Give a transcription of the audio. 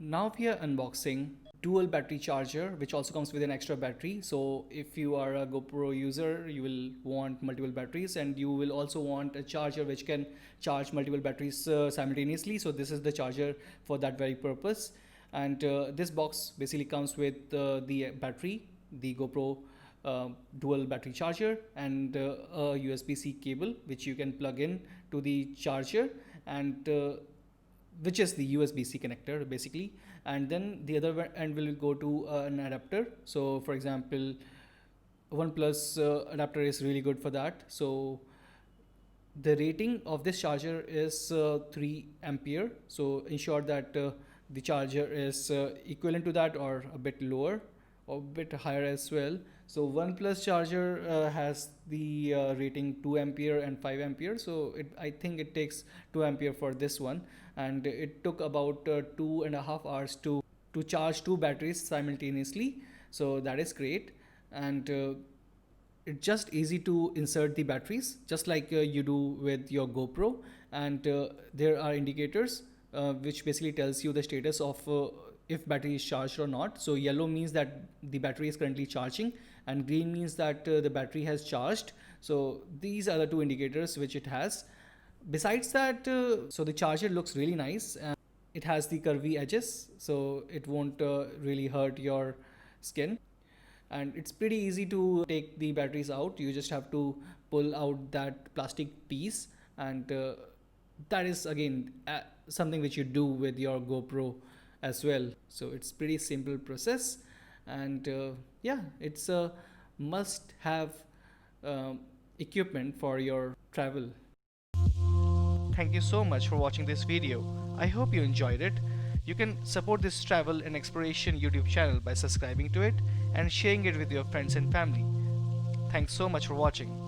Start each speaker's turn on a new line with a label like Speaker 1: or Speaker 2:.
Speaker 1: Now we are unboxing dual battery charger, which also comes with an extra battery. So if you are a GoPro user, you will want multiple batteries, and you will also want a charger which can charge multiple batteries simultaneously. So this is the charger for that very purpose. And this box basically comes with the battery, the GoPro dual battery charger, and a USB-C cable which you can plug in to the charger, and which is the USB-C connector basically. And then the other end will go to an adapter. So for example, OnePlus adapter is really good for that. So the rating of this charger is 3 ampere. So ensure that the charger is equivalent to that or a bit lower or a bit higher as well. So OnePlus charger has the rating 2 ampere and 5 ampere. So I think it takes 2 ampere for this one, and it took about 2.5 hours to charge two batteries simultaneously. So that is great. And it's just easy to insert the batteries just like you do with your GoPro. And there are indicators which basically tells you the status of if battery is charged or not. So yellow means that the battery is currently charging, and green means that the battery has charged. So these are the two indicators which it has. Besides that, so the charger looks really nice. It has the curvy edges, so it won't really hurt your skin. And it's pretty easy to take the batteries out. You just have to pull out that plastic piece, and that is again something which you do with your GoPro as well. So it's pretty simple process. And yeah, it's a must have equipment for your travel. Thank you so much for watching this video. I hope you enjoyed it. You can support this travel and exploration YouTube channel by subscribing to it and sharing it with your friends and family. Thanks so much for watching.